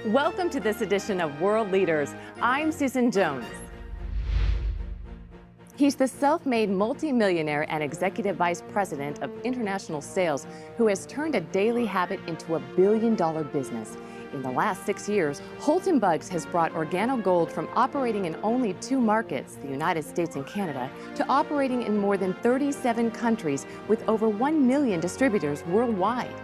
Welcome to this edition of World Leaders. I'm Susan Jones. He's the self-made multimillionaire and executive vice president of international sales who has turned a daily habit into a billion-dollar business. In the last 6 years, Holton Buggs has brought Organo Gold from operating in only 2 markets, the United States and Canada, to operating in more than 37 countries with over 1 million distributors worldwide.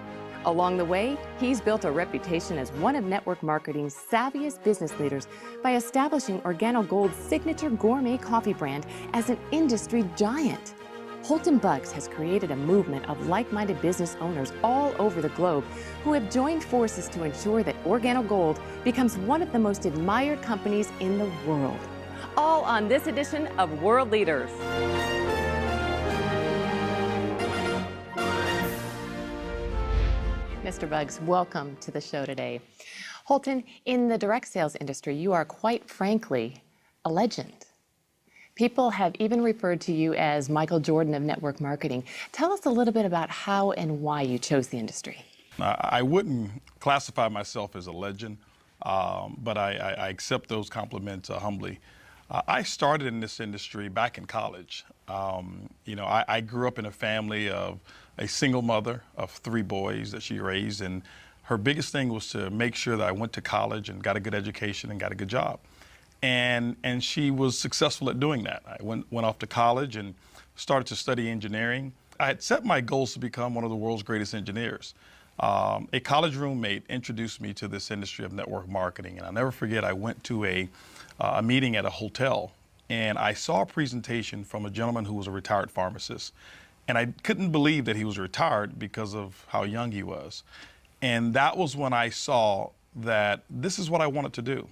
Along the way, he's built a reputation as one of network marketing's savviest business leaders by establishing Organo Gold's signature gourmet coffee brand as an industry giant. Holton Buggs has created a movement of like-minded business owners all over the globe who have joined forces to ensure that Organo Gold becomes one of the most admired companies in the world. All on this edition of World Leaders. Mr. Buggs, welcome to the show today. Holton, in the direct sales industry, you are quite frankly a legend. People have even referred to you as Michael Jordan of network marketing. Tell us a little bit about how and why you chose the industry. I wouldn't classify myself as a legend, but I accept those compliments humbly. I started in this industry back in college. I grew up in a family of a single mother of 3 boys that she raised, and her biggest thing was to make sure that I went to college and got a good education and got a good job. And she was successful at doing that. I went off to college and started to study engineering. I had set my goals to become one of the world's greatest engineers. A college roommate introduced me to this industry of network marketing, and I'll never forget, I went to a meeting at a hotel, and I saw a presentation from a gentleman who was a retired pharmacist. And I couldn't believe that he was retired because of how young he was. And that was when I saw that this is what I wanted to do.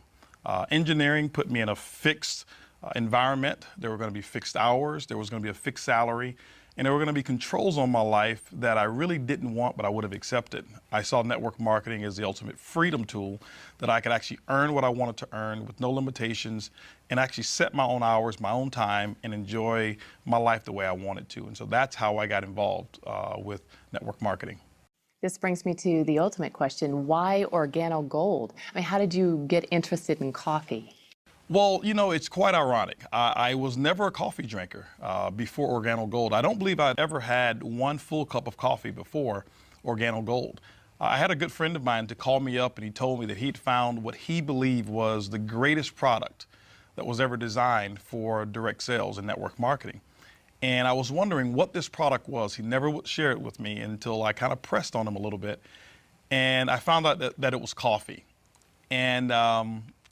Engineering put me in a fixed environment. There were going to be fixed hours. There was going to be a fixed salary. And there were going to be controls on my life that I really didn't want, but I would have accepted. I saw network marketing as the ultimate freedom tool that I could actually earn what I wanted to earn with no limitations and actually set my own hours, my own time, and enjoy my life the way I wanted to. And so that's how I got involved with network marketing. This brings me to the ultimate question. Why Organo Gold? I mean, how did you get interested in coffee? Well, it's quite ironic. I was never a coffee drinker before Organo Gold. I don't believe I'd ever had one full cup of coffee before Organo Gold. I had a good friend of mine to call me up, and he told me that he'd found what he believed was the greatest product that was ever designed for direct sales and network marketing. And I was wondering what this product was. He never would share it with me until I kind of pressed on him a little bit. And I found out that it was coffee. And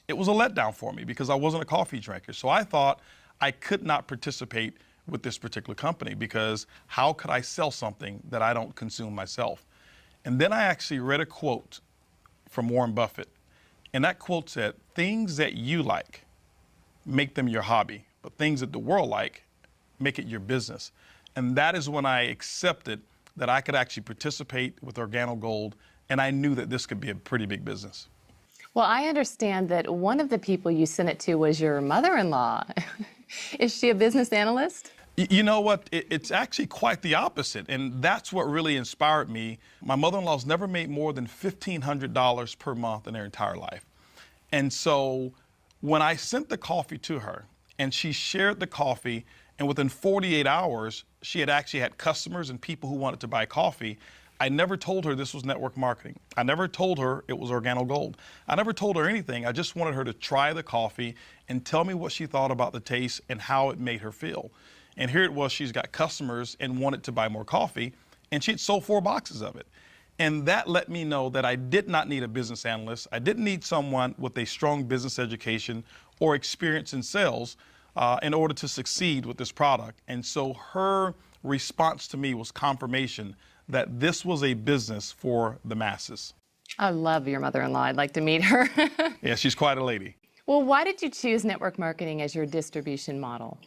it was a letdown for me because I wasn't a coffee drinker. So I thought I could not participate with this particular company because how could I sell something that I don't consume myself? And then I actually read a quote from Warren Buffett. And that quote said, "Things that you like, make them your hobby, but things that the world like, make it your business." And that is when I accepted that I could actually participate with Organo Gold, and I knew that this could be a pretty big business. Well, I understand that one of the people you sent it to was your mother-in-law. Is she a business analyst? You know what? It's actually quite the opposite, and that's what really inspired me. My mother-in-law's never made more than $1,500 per month in her entire life. And so when I sent the coffee to her, and she shared the coffee, and within 48 hours, she had actually had customers and people who wanted to buy coffee. I never told her this was network marketing. I never told her it was Organo Gold. I never told her anything. I just wanted her to try the coffee and tell me what she thought about the taste and how it made her feel. And here it was, she's got customers and wanted to buy more coffee, and she had sold 4 boxes of it. And that let me know that I did not need a business analyst. I didn't need someone with a strong business education or experience in sales in order to succeed with this product. And so her response to me was confirmation that this was a business for the masses. I love your mother-in-law. I'd like to meet her. Yeah, she's quite a lady. Well, why did you choose network marketing as your distribution model?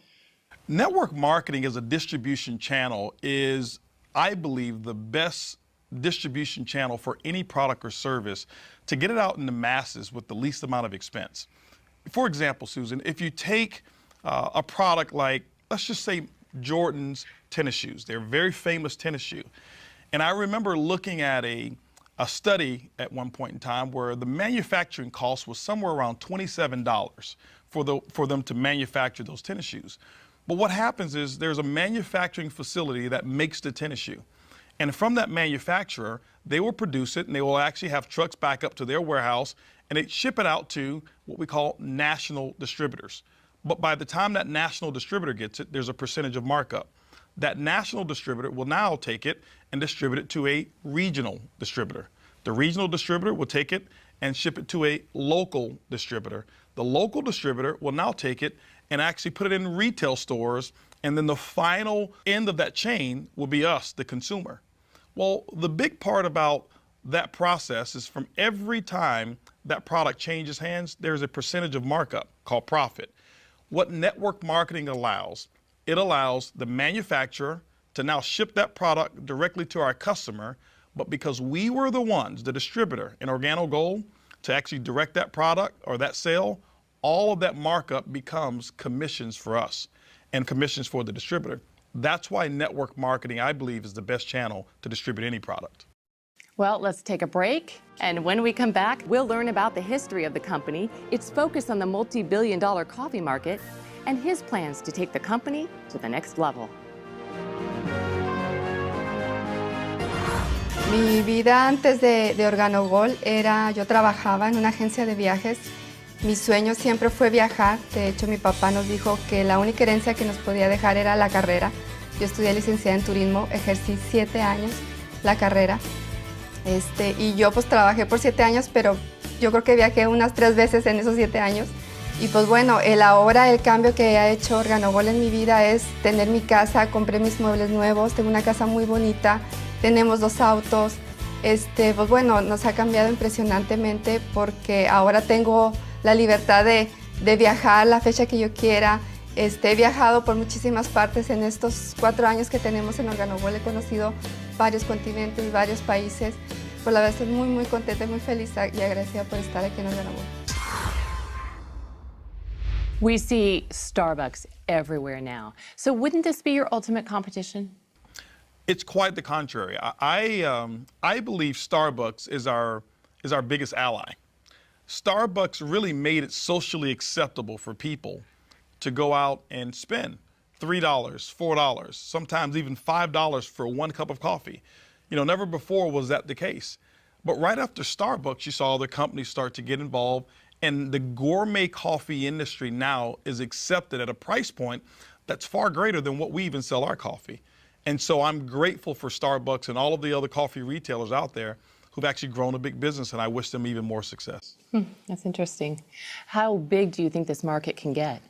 Network marketing as a distribution channel is, I believe, the best distribution channel for any product or service to get it out in the masses with the least amount of expense. For example, Susan, if you take a product like, let's just say Jordan's tennis shoes. They're a very famous tennis shoe. And I remember looking at a a study at one point in time where the manufacturing cost was somewhere around $27 for them to manufacture those tennis shoes. But what happens is there's a manufacturing facility that makes the tennis shoe. And from that manufacturer, they will produce it and they will actually have trucks back up to their warehouse and they ship it out to what we call national distributors. But by the time that national distributor gets it, there's a percentage of markup. That national distributor will now take it and distribute it to a regional distributor. The regional distributor will take it and ship it to a local distributor. The local distributor will now take it and actually put it in retail stores, and then the final end of that chain will be us, the consumer. Well, the big part about that process is from every time that product changes hands, there's a percentage of markup called profit. What network marketing allows, it allows the manufacturer to now ship that product directly to our customer, but because we were the ones, the distributor in Organo Gold, to actually direct that product or that sale, all of that markup becomes commissions for us and commissions for the distributor. That's why network marketing, I believe, is the best channel to distribute any product. Well, let's take a break. And when we come back, we'll learn about the history of the company, its focus on the multi-billion-dollar coffee market, and his plans to take the company to the next level. Mi vida antes de Organo Gold era, yo trabajaba en una agencia de viajes. Mi sueño siempre fue viajar. De hecho, mi papá nos dijo que la única herencia que nos podía dejar era la carrera. Yo estudié licenciada en turismo, ejercí 7 años la carrera. Y yo pues trabajé por 7 años, pero yo creo que viajé unas 3 veces en esos 7 años. Y pues bueno, ahora el cambio que ha hecho Organo Gold en mi vida es tener mi casa, compré mis muebles nuevos, tengo una casa muy bonita, tenemos 2 autos. Pues bueno, nos ha cambiado impresionantemente porque ahora tengo la libertad de viajar la fecha que yo quiera. He viajado por muchísimas partes en estos 4 años que tenemos en Organo Gold. He conocido varios continentes, varios países. Pues la verdad estoy muy, muy contenta y muy feliz y agradecida por estar aquí en Organo Gold. We see Starbucks everywhere now. So wouldn't this be your ultimate competition? It's quite the contrary. I believe Starbucks is our biggest ally. Starbucks really made it socially acceptable for people to go out and spend $3, $4, sometimes even $5 for 1 cup of coffee. You know, never before was that the case. But right after Starbucks, you saw other companies start to get involved, and the gourmet coffee industry now is accepted at a price point that's far greater than what we even sell our coffee. And so I'm grateful for Starbucks and all of the other coffee retailers out there who've actually grown a big business, and I wish them even more success. That's interesting. How big do you think this market can get?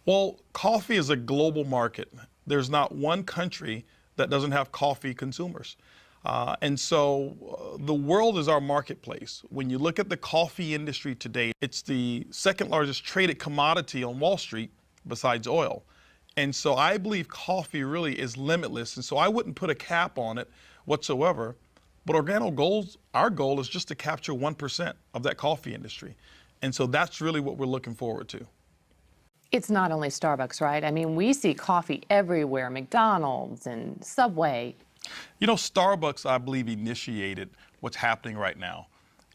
Well, coffee is a global market. There's not one country that doesn't have coffee consumers. And so the world is our marketplace. When you look at the coffee industry today, it's the 2nd largest traded commodity on Wall Street besides oil. And so I believe coffee really is limitless. And so I wouldn't put a cap on it whatsoever. But Organo Gold, our goal is just to capture 1% of that coffee industry. And so that's really what we're looking forward to. It's not only Starbucks, right? I mean, we see coffee everywhere, McDonald's and Subway. You know, Starbucks, I believe, initiated what's happening right now.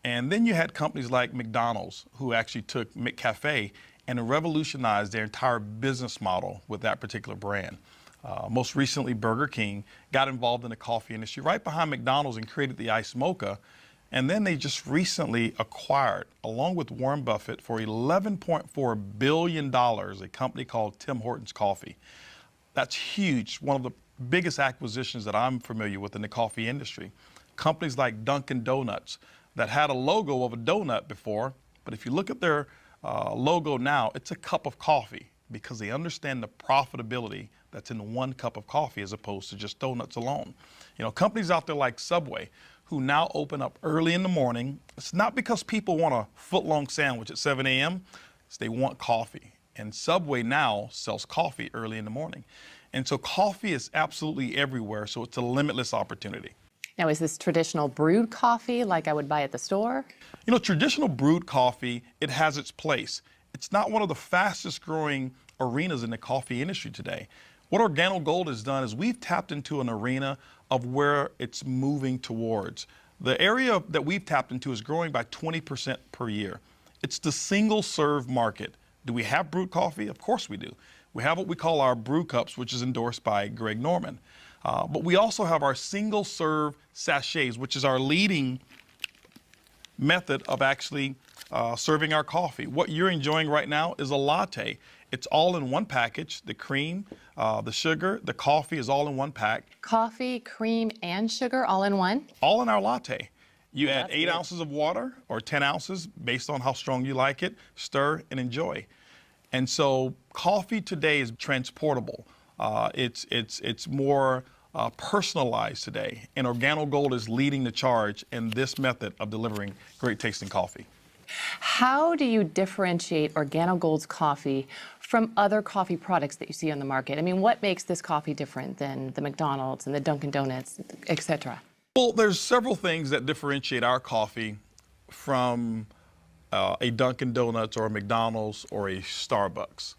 And then you had companies like McDonald's who actually took McCafe and revolutionized their entire business model with that particular brand. Most recently, Burger King got involved in the coffee industry right behind McDonald's and created the Iced Mocha. And then they just recently acquired, along with Warren Buffett, for $11.4 billion, a company called Tim Hortons Coffee. That's huge, one of the biggest acquisitions that I'm familiar with in the coffee industry. Companies like Dunkin' Donuts that had a logo of a donut before, but if you look at their logo now, it's a cup of coffee because they understand the profitability that's in 1 cup of coffee as opposed to just donuts alone. You know, companies out there like Subway who now open up early in the morning. It's not because people want a foot-long sandwich at 7 a.m. It's they want coffee. And Subway now sells coffee early in the morning. And so coffee is absolutely everywhere, so it's a limitless opportunity. Now, is this traditional brewed coffee like I would buy at the store? You know, traditional brewed coffee, it has its place. It's not one of the fastest growing arenas in the coffee industry today. What Organo Gold has done is we've tapped into an arena of where it's moving towards. The area that we've tapped into is growing by 20% per year. It's the single serve market. Do we have brewed coffee? Of course we do. We have what we call our brew cups, which is endorsed by Greg Norman. But we also have our single serve sachets, which is our leading method of actually serving our coffee. What you're enjoying right now is a latte. It's all in one package. The cream, the sugar, the coffee is all in one pack. Coffee, cream, and sugar all in one? All in our latte. You add That's 8 good. ounces of water or 10 ounces based on how strong you like it, stir and enjoy. And so coffee today is transportable. It's more personalized today, and OrganoGold is leading the charge in this method of delivering great tasting coffee. How do you differentiate OrganoGold's coffee from other coffee products that you see on the market? I mean, what makes this coffee different than the McDonald's and the Dunkin' Donuts, et cetera? Well, there's several things that differentiate our coffee from a Dunkin' Donuts or a McDonald's or a Starbucks.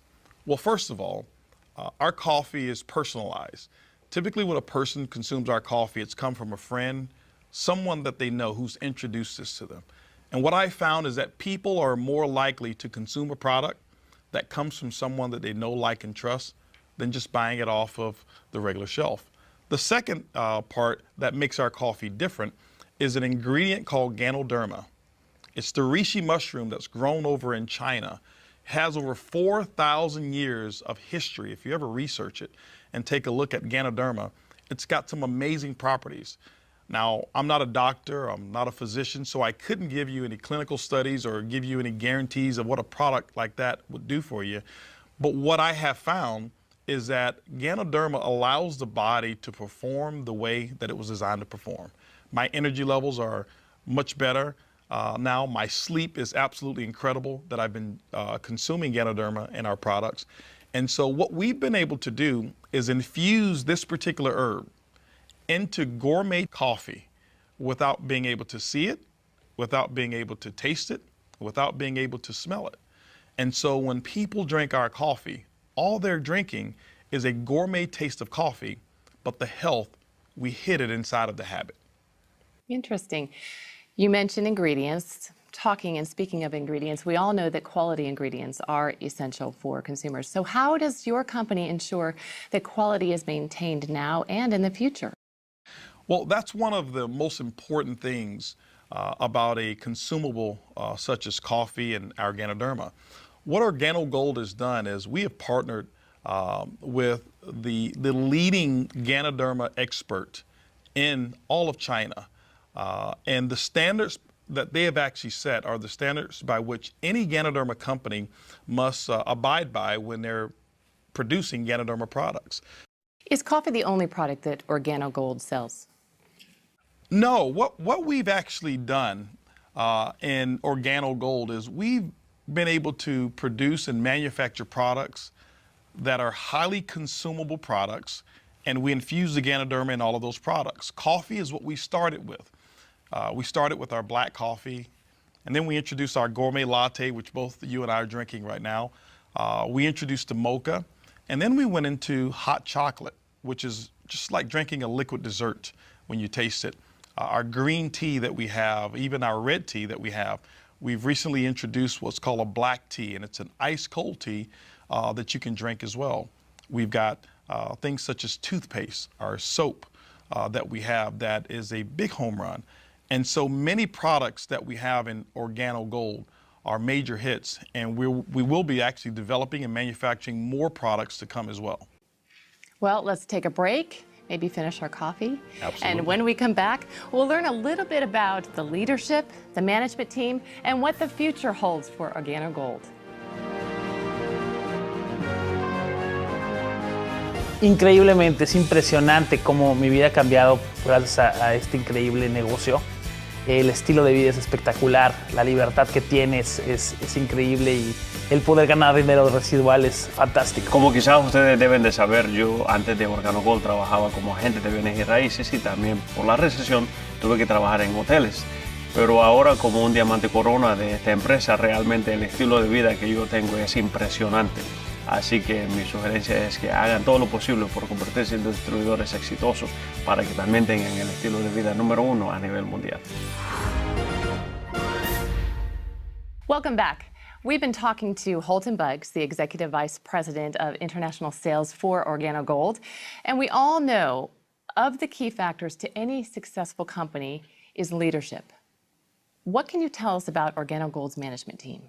Well, first of all, our coffee is personalized. Typically when a person consumes our coffee, it's come from a friend, someone that they know who's introduced this to them. And what I found is that people are more likely to consume a product that comes from someone that they know, like, and trust than just buying it off of the regular shelf. The second part that makes our coffee different is an ingredient called Ganoderma. It's the reishi mushroom that's grown over in China. It has over 4,000 years of history. If you ever research it and take a look at Ganoderma, it's got some amazing properties. Now, I'm not a doctor, I'm not a physician, so I couldn't give you any clinical studies or give you any guarantees of what a product like that would do for you. But what I have found is that Ganoderma allows the body to perform the way that it was designed to perform. My energy levels are much better now. My sleep is absolutely incredible that I've been consuming Ganoderma in our products. And so what we've been able to do is infuse this particular herb into gourmet coffee without being able to see it, without being able to taste it, without being able to smell it. And so when people drink our coffee, all they're drinking is a gourmet taste of coffee, but the health, we hid it inside of the habit. Interesting. You mentioned ingredients. Talking and speaking of ingredients, we all know that quality ingredients are essential for consumers. So how does your company ensure that quality is maintained now and in the future? Well, that's one of the most important things about a consumable such as coffee and our Ganoderma. What OrganoGold has done is we have partnered with the leading Ganoderma expert in all of China. And the standards that they have actually set are the standards by which any Ganoderma company must abide by when they're producing Ganoderma products. Is coffee the only product that OrganoGold sells? No, what we've actually done in OrganoGold is we've been able to produce and manufacture products that are highly consumable products, and we infuse the Ganoderma in all of those products. Coffee is what we started with. We started with our black coffee, and then we introduced our gourmet latte, which both you and I are drinking right now. We introduced the mocha, and then we went into hot chocolate, which is just like drinking a liquid dessert when you taste it. Our green tea that we have, even our red tea that we have, we've recently introduced what's called a black tea, and it's an ice cold tea that you can drink as well. We've got things such as toothpaste, our soap that we have that is a big home run. And so many products that we have in OrganoGold are major hits, and we will be actually developing and manufacturing more products to come as well. Well, let's take a break, maybe finish our coffee. Absolutely. And when we come back, we'll learn a little bit about the leadership, the management team, and what the future holds for OrganoGold. Increíblemente, es impresionante cómo mi vida ha cambiado gracias a este increíble negocio. El estilo de vida es espectacular, la libertad que tienes es increíble y el poder ganar dinero residual es fantástico. Como quizás ustedes deben de saber, yo antes de OrganoGold trabajaba como agente de bienes y raíces y también por la recesión tuve que trabajar en hoteles. Pero ahora como un diamante corona de esta empresa, realmente el estilo de vida que yo tengo es impresionante. Así que mi sugerencia es que hagan todo lo posible por convertirse en distribuidores exitosos para que también tengan el estilo de vida número 1 a nivel mundial. Welcome back. We've been talking to Holton Buggs, the Executive Vice President of International Sales for OrganoGold. And we all know of the key factors to any successful company is leadership. What can you tell us about OrganoGold's management team?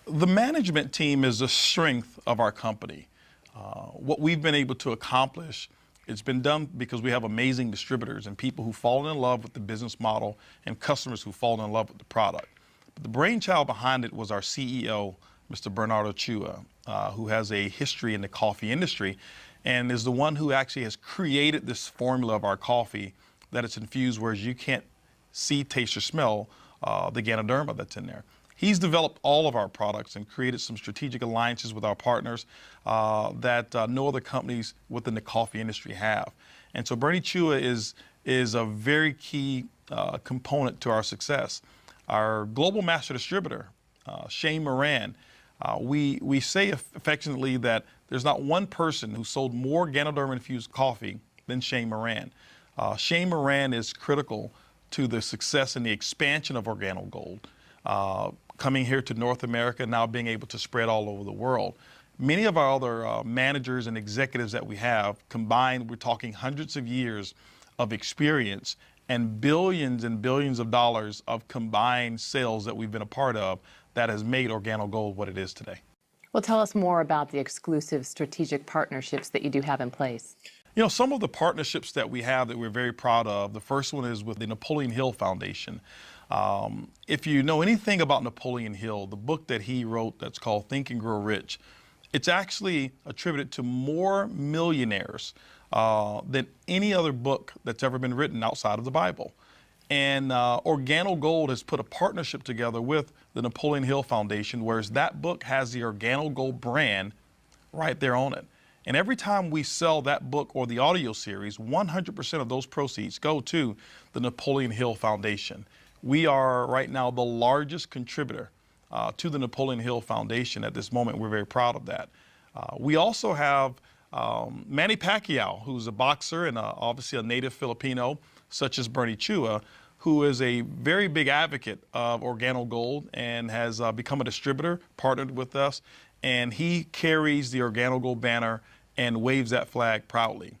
The management team is the strength of our company. What we've been able to accomplish, it's been done because we have amazing distributors and people who fall in love with the business model and customers who fall in love with the product. But the brainchild behind it was our CEO, Mr. Bernardo Chua, who has a history in the coffee industry and is the one who actually has created this formula of our coffee that it's infused whereas you can't see, taste, or smell the Ganoderma that's in there. He's developed all of our products and created some strategic alliances with our partners that no other companies within the coffee industry have. And so Bernie Chua is a very key component to our success. Our global master distributor, Shane Moran, we say affectionately that there's not one person who sold more Ganoderma-infused coffee than Shane Moran. Shane Moran is critical to the success and the expansion of OrganoGold. Coming here to North America, now being able to spread all over the world. Many of our other managers and executives that we have combined, we're talking hundreds of years of experience and billions of dollars of combined sales that we've been a part of that has made OrganoGold what it is today. Well, tell us more about the exclusive strategic partnerships that you do have in place. You know, some of the partnerships that we have that we're very proud of, the first one is with the Napoleon Hill Foundation. If you know anything about Napoleon Hill, the book that he wrote that's called Think and Grow Rich, it's actually attributed to more millionaires than any other book that's ever been written outside of the Bible. And OrganoGold has put a partnership together with the Napoleon Hill Foundation, whereas that book has the OrganoGold brand right there on it. And every time we sell that book or the audio series, 100% of those proceeds go to the Napoleon Hill Foundation. We are right now the largest contributor to the Napoleon Hill Foundation at this moment. We're very proud of that. We also have Manny Pacquiao, who's a boxer and obviously a native Filipino, such as Bernie Chua, who is a very big advocate of OrganoGold and has become a distributor, partnered with us, and he carries the OrganoGold banner and waves that flag proudly.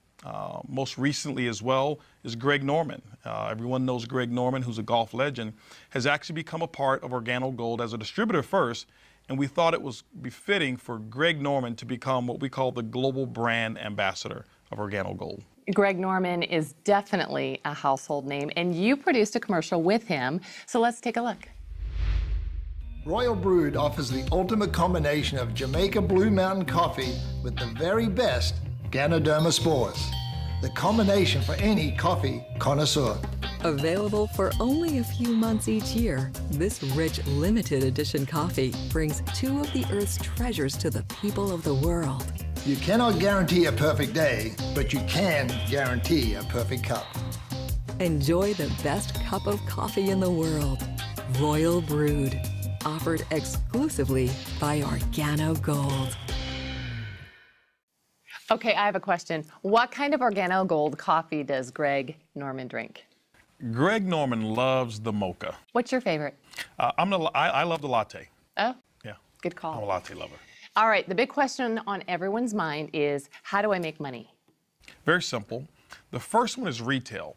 Most recently as well is Greg Norman. Everyone knows Greg Norman, who's a golf legend, has actually become a part of OrganoGold as a distributor first, and we thought it was befitting for Greg Norman to become what we call the global brand ambassador of OrganoGold. Greg Norman is definitely a household name, and you produced a commercial with him, so let's take a look. Royal Brewed offers the ultimate combination of Jamaica Blue Mountain coffee with the very best Ganoderma spores. The combination for any coffee connoisseur. Available for only a few months each year, this rich limited edition coffee brings two of the Earth's treasures to the people of the world. You cannot guarantee a perfect day, but you can guarantee a perfect cup. Enjoy the best cup of coffee in the world. Royal Brewed. Offered exclusively by OrganoGold. Okay, I have a question. What kind of OrganoGold coffee does Greg Norman drink? Greg Norman loves the mocha. What's your favorite? I love the latte. Oh, Yeah. good call. I'm a latte lover. All right, the big question on everyone's mind is, how do I make money? Very simple. The first one is retail.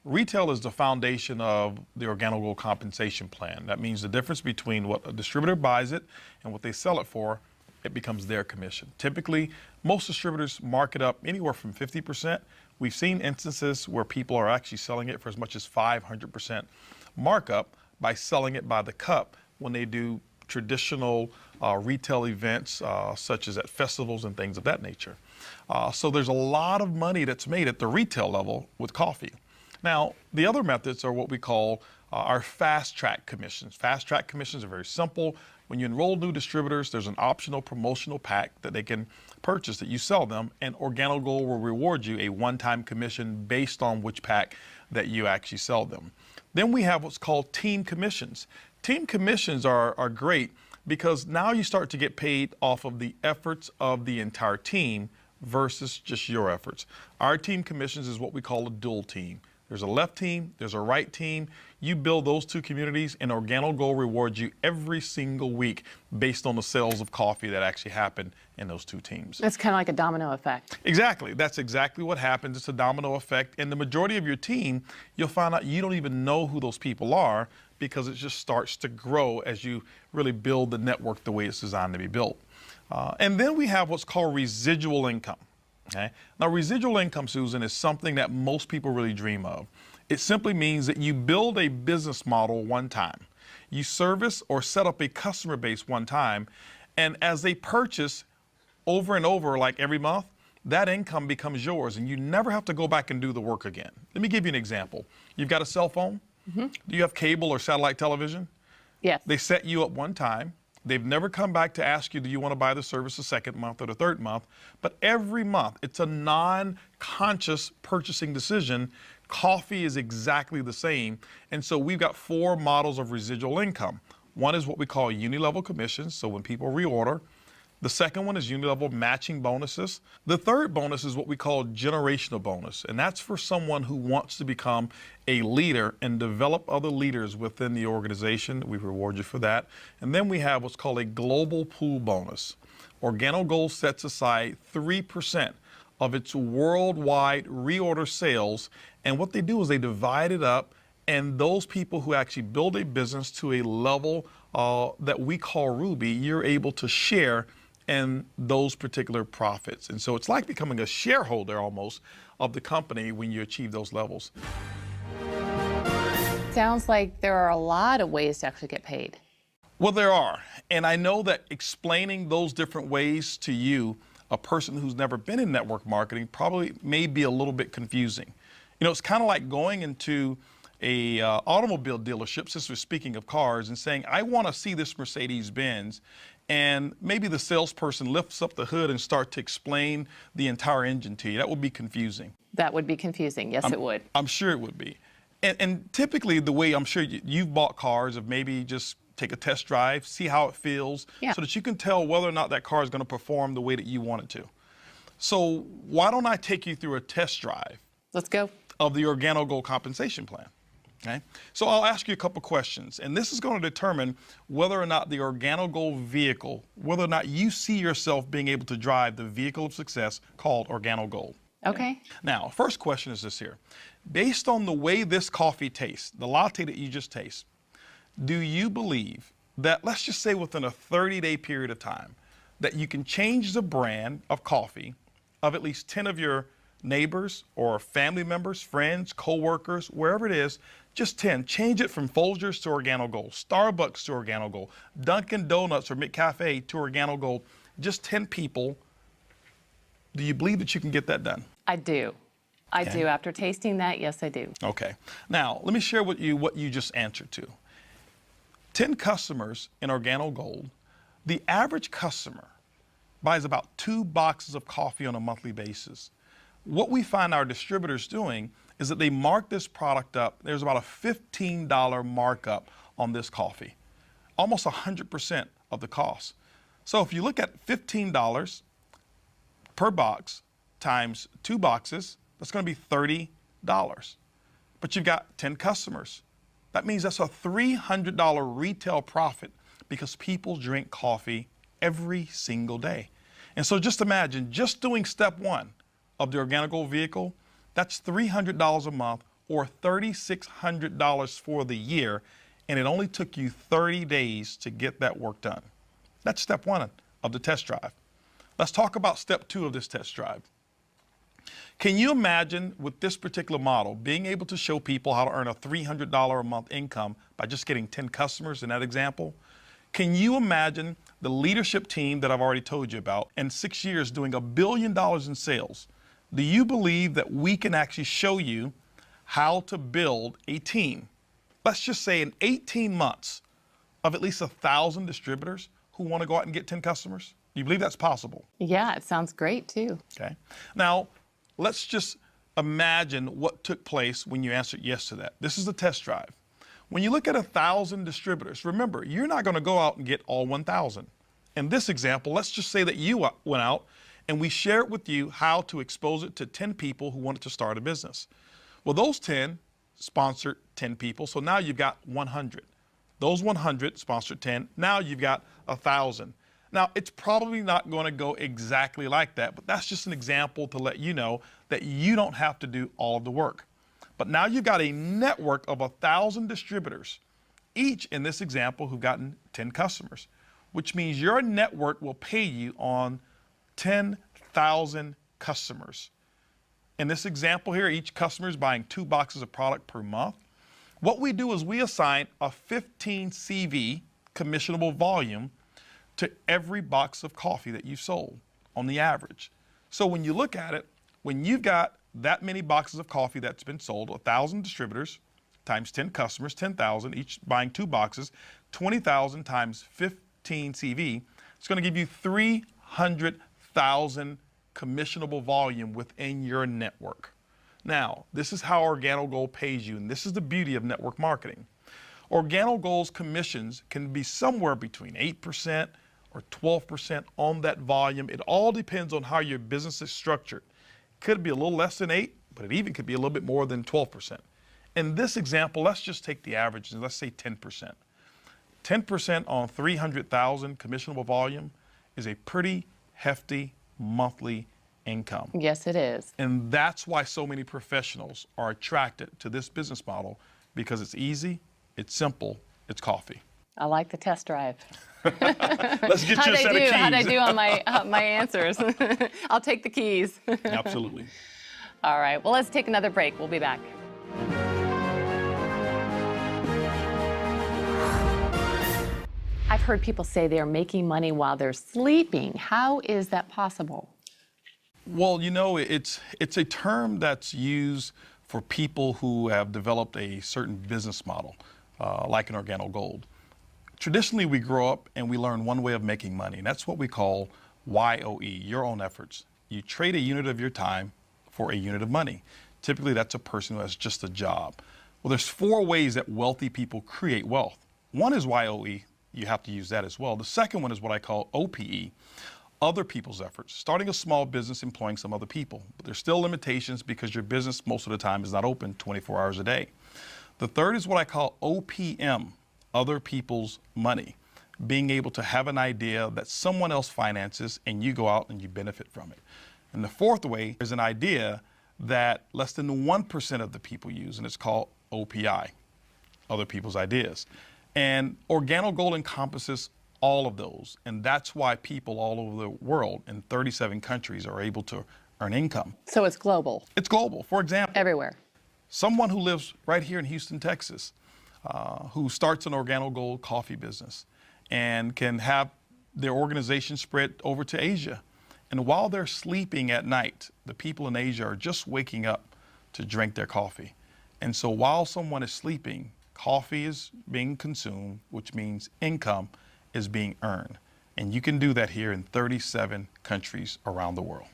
Retail is the foundation of the OrganoGold compensation plan. That means the difference between what a distributor buys it and what they sell it for, it becomes their commission. Typically, most distributors mark it up anywhere from 50%. We've seen instances where people are actually selling it for as much as 500% markup by selling it by the cup when they do traditional retail events such as at festivals and things of that nature. So there's a lot of money that's made at the retail level with coffee. Now, the other methods are what we call our fast track commissions. Fast track commissions are very simple. When you enroll new distributors, there's an optional promotional pack that they can purchase that you sell them, and OrganoGold will reward you a one-time commission based on which pack that you actually sell them. Then we have what's called team commissions. Team commissions are great because now you start to get paid off of the efforts of the entire team versus just your efforts. Our team commissions is what we call a dual team. There's a left team, there's a right team. You build those two communities, and OrganoGold rewards you every single week based on the sales of coffee that actually happen in those two teams. It's kind of like a domino effect. Exactly. That's exactly what happens. It's a domino effect. And the majority of your team, you'll find out you don't even know who those people are, because it just starts to grow as you really build the network the way it's designed to be built. And then we have what's called residual income. Okay? Now, residual income, Susan, is something that most people really dream of. It simply means that you build a business model one time. You service or set up a customer base one time, and as they purchase over and over, like every month, that income becomes yours, and you never have to go back and do the work again. Let me give you an example. You've got a cell phone. Mm-hmm. Do you have cable or satellite television? Yes. They set you up one time. They've never come back to ask you, do you want to buy the service the second month or the third month? But every month, it's a non-conscious purchasing decision. Coffee is exactly the same. And so we've got 4 models of residual income. One is what we call uni-level commissions, so when people reorder. The second one is uni-level matching bonuses. The third bonus is what we call generational bonus, and that's for someone who wants to become a leader and develop other leaders within the organization. We reward you for that. And then we have what's called a global pool bonus. OrganoGold sets aside 3% of its worldwide reorder sales, and what they do is they divide it up, and those people who actually build a business to a level that we call Ruby, you're able to share in those particular profits. And so it's like becoming a shareholder almost of the company when you achieve those levels. Sounds like there are a lot of ways to actually get paid. Well, there are. And I know that explaining those different ways to you, a person who's never been in network marketing, probably may be a little bit confusing. You know, it's kind of like going into a automobile dealership, since we're speaking of cars, and saying, I want to see this Mercedes-Benz, and maybe the salesperson lifts up the hood and starts to explain the entire engine to you. That would be confusing. That would be confusing. Yes, it would. I'm sure it would be. And typically the way I'm sure you've bought cars of maybe just take a test drive, see how it feels, so that you can tell whether or not that car is going to perform the way that you want it to. So why don't I take you through a test drive? Let's go. Of the OrganoGold compensation plan. Okay? So I'll ask you a couple questions, and this is going to determine whether or not the OrganoGold vehicle, whether or not you see yourself being able to drive the vehicle of success called OrganoGold. Okay. Now, first question is this here. Based on the way this coffee tastes, the latte that you just taste, do you believe that, let's just say within a 30-day period of time, that you can change the brand of coffee of at least 10 of your neighbors or family members, friends, co-workers, wherever it is, just 10. Change it from Folgers to OrganoGold, Starbucks to OrganoGold, Dunkin' Donuts or McCafe to OrganoGold. Just 10 people. Do you believe that you can get that done? I do. I do. After tasting that, yes, I do. Okay. Now, let me share with you what you just answered to. 10 customers in OrganoGold, the average customer buys about 2 boxes of coffee on a monthly basis. What we find our distributors doing is that they mark this product up. There's about a $15 markup on this coffee, almost 100% of the cost. So if you look at $15 per box times 2 boxes, that's going to be $30. But you've got 10 customers. That means that's a $300 retail profit because people drink coffee every single day. And so just imagine, just doing step 1 of the OrganoGold vehicle, that's $300 a month or $3,600 for the year, and it only took you 30 days to get that work done. That's step 1 of the test drive. Let's talk about step 2 of this test drive. Can you imagine with this particular model being able to show people how to earn a $300 a month income by just getting 10 customers in that example? Can you imagine the leadership team that I've already told you about in 6 years doing $1 billion in sales? Do you believe that we can actually show you how to build a team, let's just say in 18 months, of at least 1,000 distributors who want to go out and get 10 customers? Do you believe that's possible? Yeah, it sounds great too. Okay. Now, let's just imagine what took place when you answered yes to that. This is the test drive. When you look at 1,000 distributors, remember, you're not going to go out and get all 1,000. In this example, let's just say that you went out and we shared with you how to expose it to 10 people who wanted to start a business. Well, those 10 sponsored 10 people, so now you've got 100. Those 100 sponsored 10, now you've got 1,000. Now, it's probably not going to go exactly like that, but that's just an example to let you know that you don't have to do all of the work. But now you've got a network of 1,000 distributors, each in this example who've gotten 10 customers, which means your network will pay you on 10,000 customers. In this example here, each customer is buying 2 boxes of product per month. What we do is we assign a 15 CV commissionable volume to every box of coffee that you sold on the average. So when you look at it, when you've got that many boxes of coffee that's been sold, 1,000 distributors times 10 customers, 10,000, each buying 2 boxes, 20,000 times 15 CV, it's going to give you 300,000 commissionable volume within your network. Now, this is how OrganoGold pays you, and this is the beauty of network marketing. OrganoGold's commissions can be somewhere between 8% or 12% on that volume. It all depends on how your business is structured. Could be a little less than 8, but it even could be a little bit more than 12%. In this example, let's just take the average and let's say 10%. 10% on 300,000 commissionable volume is a pretty hefty monthly income. Yes, it is. And that's why so many professionals are attracted to this business model, because it's easy, it's simple, it's coffee. I like the test drive. Let's get you a set of keys. How'd I do on my answers? I'll take the keys. Absolutely. All right, well, let's take another break. We'll be back. I've heard people say they're making money while they're sleeping. How is that possible? Well, you know, it's a term that's used for people who have developed a certain business model, like an OrganoGold. Traditionally, we grow up and we learn one way of making money, and that's what we call YOE, your own efforts. You trade a unit of your time for a unit of money. Typically, that's a person who has just a job. Well, there's 4 ways that wealthy people create wealth. One is YOE. You have to use that as well. The second one is what I call OPE, other people's efforts, starting a small business, employing some other people. But there's still limitations because your business most of the time is not open 24 hours a day. The third is what I call OPM, other people's money, being able to have an idea that someone else finances and you go out and you benefit from it. And the fourth way is an idea that less than 1% of the people use, and it's called OPI, other people's ideas. And OrganoGold encompasses all of those, and that's why people all over the world in 37 countries are able to earn income. So it's global. It's global. For example, Everywhere. someone who lives right here in Houston, Texas, who starts an OrganoGold coffee business and can have their organization spread over to Asia. And while they're sleeping at night, the people in Asia are just waking up to drink their coffee. And so while someone is sleeping, coffee is being consumed, which means income is being earned. And you can do that here in 37 countries around the world.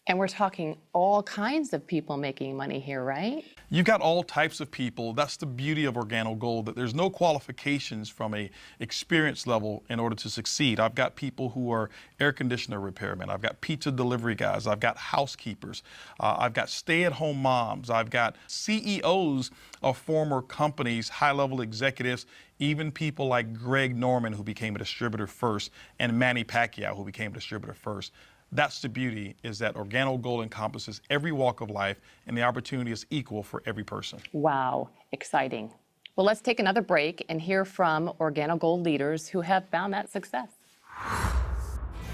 And we're talking all kinds of people making money here, right? You've got all types of people. That's the beauty of OrganoGold, that there's no qualifications from a experience level in order to succeed. I've got people who are air conditioner repairmen. I've got pizza delivery guys. I've got housekeepers. I've got stay-at-home moms. I've got CEOs of former companies, high-level executives, even people like Greg Norman, who became a distributor first, and Manny Pacquiao, who became a distributor first. That's the beauty, is that OrganoGold encompasses every walk of life, and the opportunity is equal for every person. Wow, exciting. Well, let's take another break and hear from OrganoGold leaders who have found that success.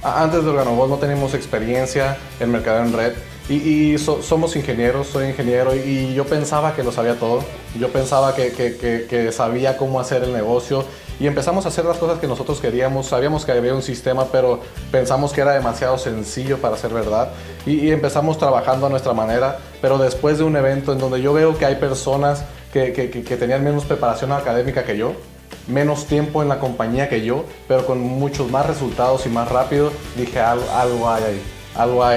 Antes de OrganoGold no teníamos experiencia en mercadeo en red somos ingenieros, soy ingeniero y yo pensaba que lo sabía todo. Yo pensaba que sabía cómo hacer el negocio y empezamos a hacer las cosas que nosotros queríamos. Sabíamos que había un sistema, pero pensamos que era demasiado sencillo para ser verdad y empezamos trabajando a nuestra manera, pero después de un evento en donde yo veo que hay personas que tenían menos preparación académica que yo, menos tiempo en la compañía que yo, pero con muchos más resultados y más rápido, dije algo hay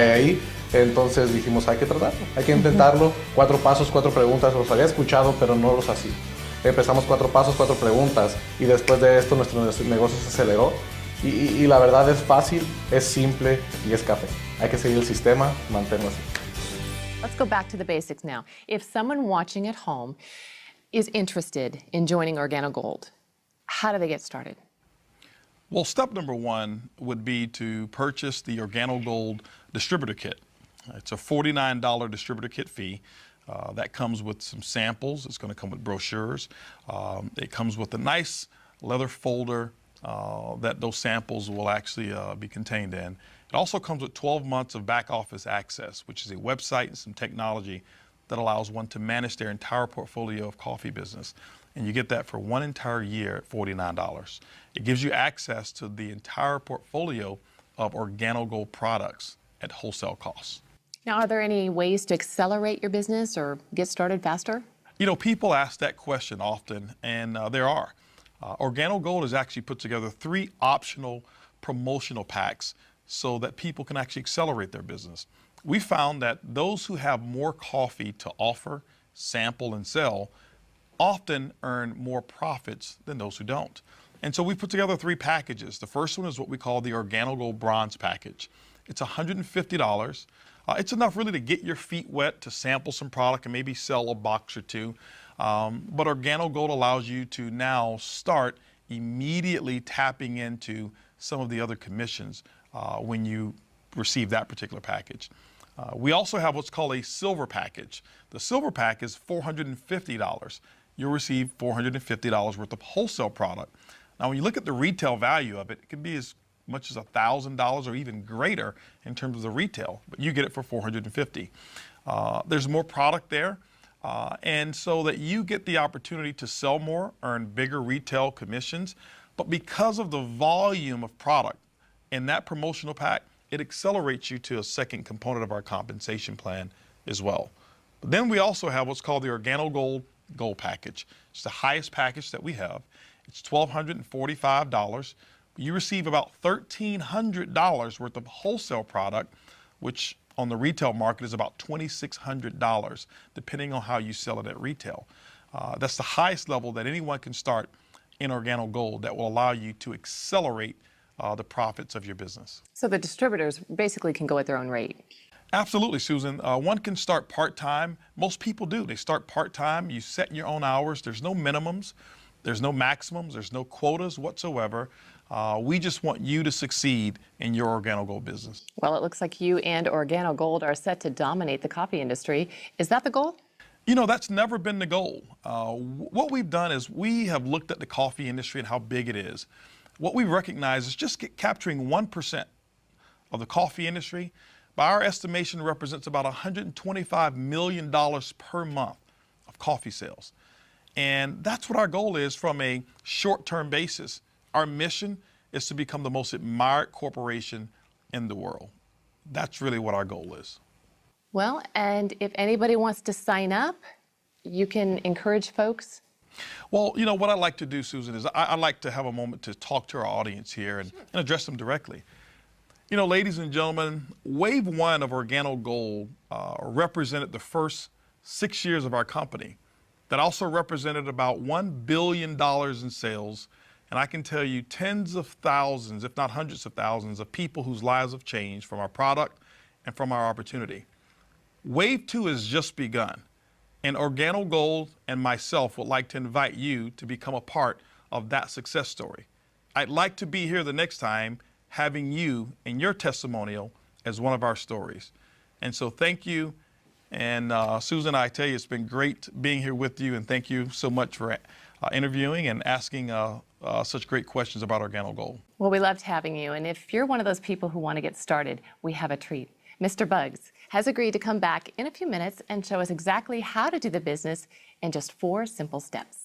ahí. Entonces dijimos, hay que tratarlo, hay que intentarlo. 4 pasos, 4 preguntas, los había escuchado, pero no los hacía. Empezamos 4 pasos, 4 preguntas y después de esto nuestro negocio se aceleró. Y la verdad es fácil, es simple y es café. Hay que seguir el sistema, mantenerlo así. Let's go back to the basics now. If someone watching at home is interested in joining OrganoGold, how do they get started? Well, step number one would be to purchase the OrganoGold distributor kit. It's a $49 distributor kit fee. That comes with some samples. It's going to come with brochures. It comes with a nice leather folder that those samples will actually be contained in. It also comes with 12 months of back office access, which is a website and some technology that allows one to manage their entire portfolio of coffee business. And you get that for 1 entire year at $49. It gives you access to the entire portfolio of OrganoGold products at wholesale costs. Now, are there any ways to accelerate your business or get started faster? You know, people ask that question often, and there are. OrganoGold has actually put together 3 optional promotional packs so that people can actually accelerate their business. We found that those who have more coffee to offer, sample, and sell often earn more profits than those who don't. And so we put together 3 packages. The first one is what we call the OrganoGold Bronze Package. It's $150. It's enough really to get your feet wet, to sample some product and maybe sell a box or 2. But OrganoGold allows you to now start immediately tapping into some of the other commissions when you receive that particular package. We also have what's called a silver package. The silver pack is $450. You'll receive $450 worth of wholesale product. Now, when you look at the retail value of it, it can be as much as $1,000 or even greater in terms of the retail, but you get it for $450. There's more product there, and so that you get the opportunity to sell more, earn bigger retail commissions, but because of the volume of product in that promotional pack, it accelerates you to a second component of our compensation plan as well. But then we also have what's called the OrganoGold Gold Package. It's the highest package that we have. It's $1,245. You receive about $1,300 worth of wholesale product, which on the retail market is about $2,600, depending on how you sell it at retail. That's the highest level that anyone can start in OrganoGold that will allow you to accelerate the profits of your business. So the distributors basically can go at their own rate. Absolutely, Susan. One can start part-time. Most people do. They start part-time. You set your own hours. There's no minimums. There's no maximums. There's no quotas whatsoever. We just want you to succeed in your OrganoGold business. Well, it looks like you and OrganoGold are set to dominate the coffee industry. Is that the goal? You know, that's never been the goal. What we've done is we have looked at the coffee industry and how big it is. What we recognize is just capturing 1% of the coffee industry, by our estimation, represents about $125 million per month of coffee sales. And that's what our goal is from a short-term basis. Our mission is to become the most admired corporation in the world. That's really what our goal is. Well, and if anybody wants to sign up, you can encourage folks. Well, you know, what I like to do, Susan, is I like to have a moment to talk to our audience here and address them directly. You know, ladies and gentlemen, Wave 1 of OrganoGold represented the first 6 years of our company. That also represented about $1 billion in sales. And I can tell you tens of thousands, if not hundreds of thousands, of people whose lives have changed from our product and from our opportunity. Wave 2 has just begun. And OrganoGold and myself would like to invite you to become a part of that success story. I'd like to be here the next time having you and your testimonial as one of our stories. And so thank you. And Susan, I tell you, it's been great being here with you, and thank you so much for interviewing and asking such great questions about OrganoGold. Well, we loved having you, and if you're one of those people who want to get started, we have a treat. Mr. Buggs has agreed to come back in a few minutes and show us exactly how to do the business in just 4 simple steps.